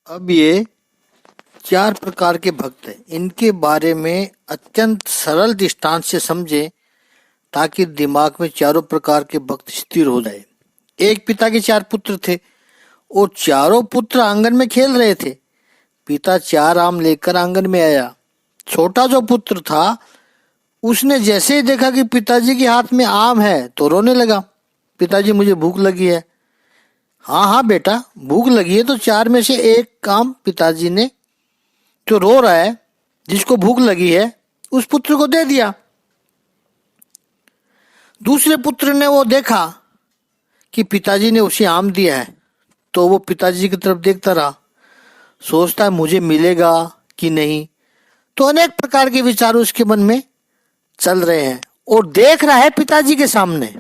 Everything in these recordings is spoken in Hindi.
अब ये 4 प्रकार के भक्त हैं, इनके बारे में अत्यंत सरल दृष्टांत से समझें ताकि दिमाग में चारों प्रकार के भक्त स्थिर हो जाए। एक पिता के 4 पुत्र थे और चारों पुत्र आंगन में खेल रहे थे। पिता 4 आम लेकर आंगन में आया। छोटा जो पुत्र था उसने जैसे ही देखा कि पिताजी के हाथ में आम है तो रोने लगा। पिताजी मुझे भूख लगी है। हाँ हाँ बेटा भूख लगी है तो 4 में से एक आम पिताजी ने जो रो रहा है जिसको भूख लगी है उस पुत्र को दे दिया। दूसरे पुत्र ने वो देखा कि पिताजी ने उसे आम दिया है तो वो पिताजी की तरफ देखता रहा, सोचता है मुझे मिलेगा कि नहीं। तो अनेक प्रकार के विचार उसके मन में चल रहे हैं और देख रहा है पिताजी के सामने।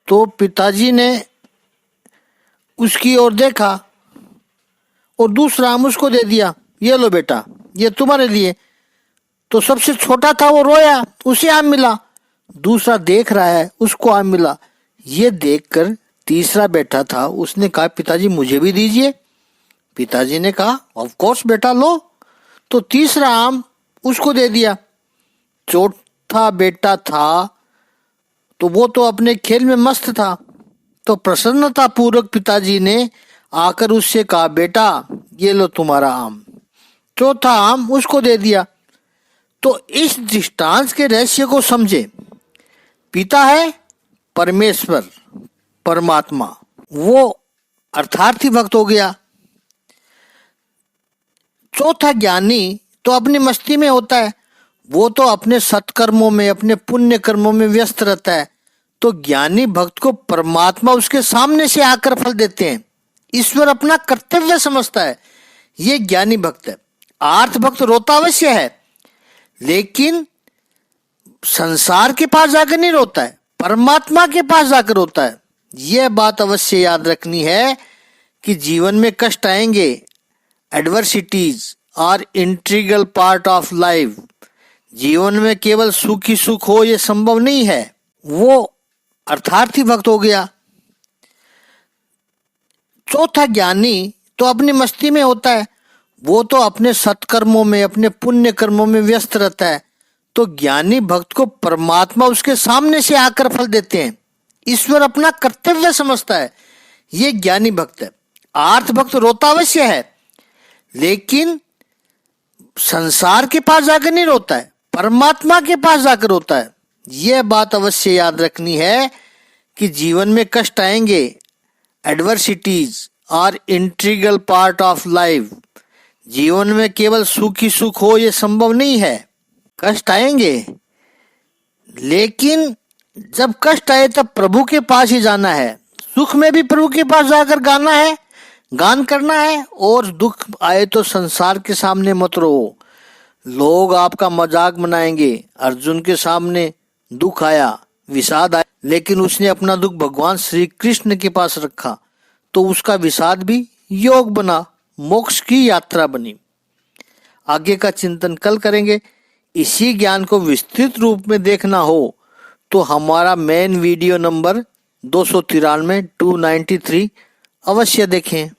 तो पिताजी ने उसकी ओर देखा और दूसरा आम उसको दे दिया, ये लो बेटा ये तुम्हारे लिए। तो सबसे छोटा था वो रोया, उसे आम मिला। दूसरा देख रहा है उसको आम मिला। ये देखकर तीसरा बैठा था उसने कहा पिताजी मुझे भी दीजिए। पिताजी ने कहा ऑफ कोर्स बेटा लो। तो तीसरा आम उसको दे दिया। चौथा बेटा था तो वो तो अपने खेल में मस्त था। तो प्रसन्नता पूर्वक पिताजी ने आकर उससे कहा बेटा ये लो तुम्हारा आम। चौथा आम उसको दे दिया। तो इस दृष्टांत के रहस्य को समझे। पिता है परमेश्वर परमात्मा, वो अर्थार्थी भक्त हो गया। चौथा ज्ञानी तो अपनी मस्ती में होता है, वो तो अपने सत्कर्मों में अपने पुण्य कर्मों में व्यस्त रहता है। तो ज्ञानी भक्त को परमात्मा उसके सामने से आकर फल देते हैं। ईश्वर अपना कर्तव्य समझता है, ये ज्ञानी भक्त है। आर्थ भक्त रोता अवश्य है लेकिन संसार के पास जाकर नहीं रोता है, परमात्मा के पास जाकर रोता है। यह बात अवश्य याद रखनी है कि जीवन में कष्ट आएंगे। Adversities are integral part of life. जीवन में केवल सुख ही सुख हो यह संभव नहीं है। वो अर्थार्थी भक्त हो गया। चौथा ज्ञानी तो अपनी मस्ती में होता है, वो तो अपने सत्कर्मों में अपने पुण्य कर्मों में व्यस्त रहता है। तो ज्ञानी भक्त को परमात्मा उसके सामने से आकर फल देते हैं। ईश्वर अपना कर्तव्य समझता है, ये ज्ञानी भक्त है। आर्थ भक्त रोता अवश्य है लेकिन संसार के पास जाकर नहीं रोता है, परमात्मा के पास जाकर रोता है। यह बात अवश्य याद रखनी है कि जीवन में कष्ट आएंगे। Adversities are integral part of life. जीवन में केवल सुख ही सुख हो यह संभव नहीं है। कष्ट आएंगे लेकिन जब कष्ट आए तब प्रभु के पास ही जाना है। सुख में भी प्रभु के पास जाकर गाना है, गान करना है। और दुख आए तो संसार के सामने मत रो, लोग आपका मजाक बनाएंगे। अर्जुन के सामने दुख आया, विषाद आया, लेकिन उसने अपना दुख भगवान श्री कृष्ण के पास रखा तो उसका विषाद भी योग बना, मोक्ष की यात्रा बनी। आगे का चिंतन कल करेंगे। इसी ज्ञान को विस्तृत रूप में देखना हो तो हमारा मेन वीडियो नंबर 293 293 अवश्य देखें।